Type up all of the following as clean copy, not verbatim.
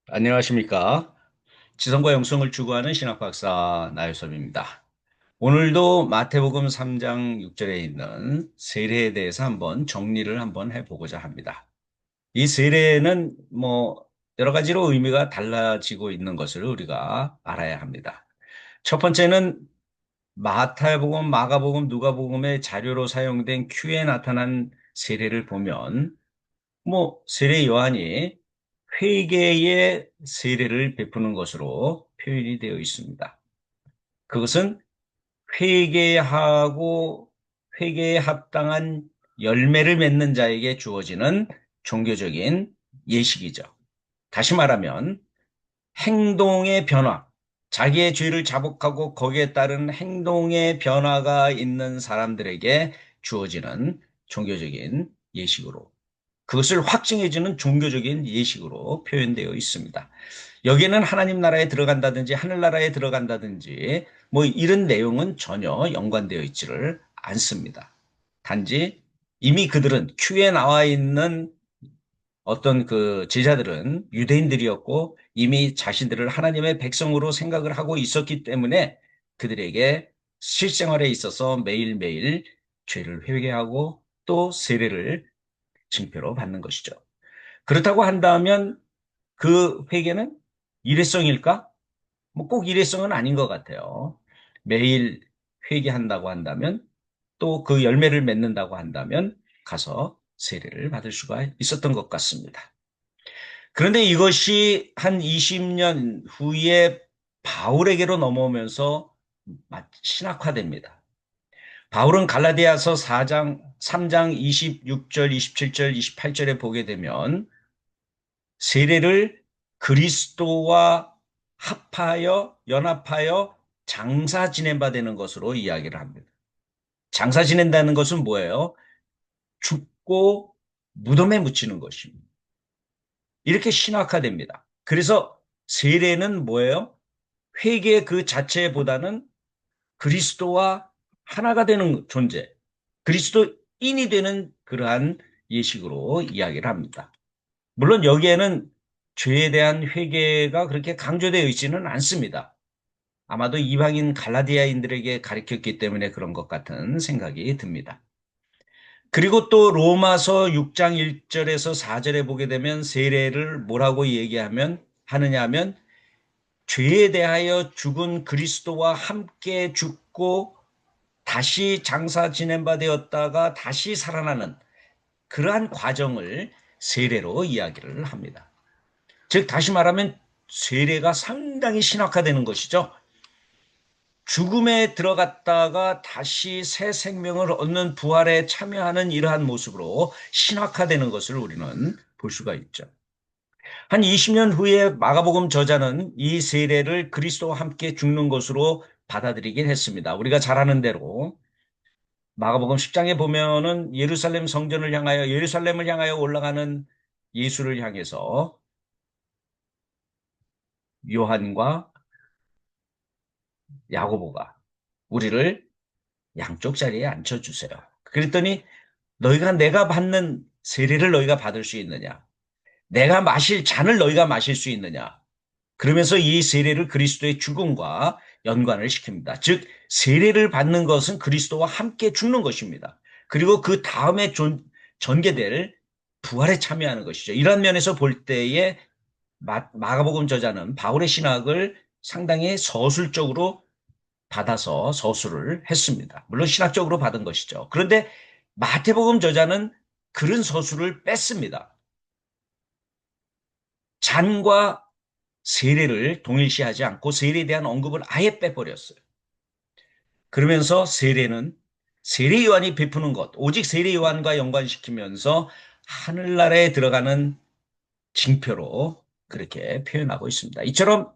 안녕하십니까. 지성과 영성을 추구하는 신학박사 나유섭입니다. 오늘도 마태복음 3장 6절에 있는 세례에 대해서 한번 정리를 한번 해보고자 합니다. 이 세례는 여러 가지로 의미가 달라지고 있는 것을 우리가 알아야 합니다. 첫 번째는 마태복음, 마가복음, 누가복음의 자료로 사용된 큐에 나타난 세례를 보면 세례 요한이 회개의 세례를 베푸는 것으로 표현이 되어 있습니다. 그것은 회개하고 회개에 합당한 열매를 맺는 자에게 주어지는 종교적인 예식이죠. 다시 말하면 행동의 변화, 자기의 죄를 자복하고 거기에 따른 행동의 변화가 있는 사람들에게 주어지는 종교적인 예식으로 그것을 확증해주는 종교적인 예식으로 표현되어 있습니다. 여기에는 하나님 나라에 들어간다든지 하늘나라에 들어간다든지 이런 내용은 전혀 연관되어 있지를 않습니다. 단지 이미 그들은 큐에 나와 있는 어떤 그 제자들은 유대인들이었고 이미 자신들을 하나님의 백성으로 생각을 하고 있었기 때문에 그들에게 실생활에 있어서 매일매일 죄를 회개하고 또 세례를 징표로 받는 것이죠. 그렇다고 한다면 그 회계는 일회성일까? 꼭 일회성은 아닌 것 같아요. 매일 회개한다고 한다면 또 그 열매를 맺는다고 한다면 가서 세례를 받을 수가 있었던 것 같습니다. 그런데 이것이 한 20년 후에 바울에게로 넘어오면서 신학화됩니다. 바울은 갈라디아서 4장, 3장 26절, 27절, 28절에 보게 되면 세례를 그리스도와 합하여 연합하여 장사 지낸 바 되는 것으로 이야기를 합니다. 장사 지낸다는 것은 뭐예요? 죽고 무덤에 묻히는 것입니다. 이렇게 신학화됩니다. 그래서 세례는 뭐예요? 회개 그 자체보다는 그리스도와 하나가 되는 존재, 그리스도인이 되는 그러한 예식으로 이야기를 합니다. 물론 여기에는 죄에 대한 회개가 그렇게 강조되어 있지는 않습니다. 아마도 이방인 갈라디아인들에게 가르쳤기 때문에 그런 것 같은 생각이 듭니다. 그리고 또 로마서 6장 1절에서 4절에 보게 되면 세례를 뭐라고 얘기하면 하느냐 하면 죄에 대하여 죽은 그리스도와 함께 죽고 다시 장사 지낸 바 되었다가 다시 살아나는 그러한 과정을 세례로 이야기를 합니다. 즉 다시 말하면 세례가 상당히 신학화되는 것이죠. 죽음에 들어갔다가 다시 새 생명을 얻는 부활에 참여하는 이러한 모습으로 신학화되는 것을 우리는 볼 수가 있죠. 한 20년 후에 마가복음 저자는 이 세례를 그리스도와 함께 죽는 것으로 받아들이긴 했습니다. 우리가 잘 아는 대로 마가복음 10장에 보면은 예루살렘 성전을 향하여 예루살렘을 향하여 올라가는 예수를 향해서 요한과 야고보가 우리를 양쪽 자리에 앉혀주세요. 그랬더니 너희가 내가 받는 세례를 너희가 받을 수 있느냐? 내가 마실 잔을 너희가 마실 수 있느냐? 그러면서 이 세례를 그리스도의 죽음과 연관을 시킵니다. 즉 세례를 받는 것은 그리스도와 함께 죽는 것입니다. 그리고 그 다음에 전개될 부활에 참여하는 것이죠. 이런 면에서 볼 때에 마가복음 저자는 바울의 신학을 상당히 서술적으로 받아서 서술을 했습니다. 물론 신학적으로 받은 것이죠. 그런데 마태복음 저자는 그런 서술을 뺐습니다. 잔과 세례를 동일시하지 않고 세례에 대한 언급을 아예 빼버렸어요. 그러면서 세례는 세례 요한이 베푸는 것, 오직 세례 요한과 연관시키면서 하늘나라에 들어가는 징표로 그렇게 표현하고 있습니다. 이처럼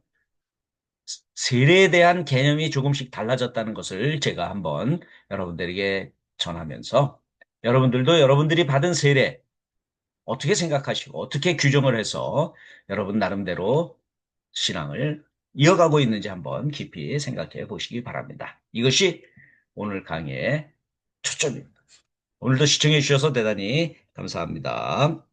세례에 대한 개념이 조금씩 달라졌다는 것을 제가 한번 여러분들에게 전하면서 여러분들도 여러분들이 받은 세례 어떻게 생각하시고 어떻게 규정을 해서 여러분 나름대로 신앙을 이어가고 있는지 한번 깊이 생각해 보시기 바랍니다. 이것이 오늘 강의의 초점입니다. 오늘도 시청해 주셔서 대단히 감사합니다.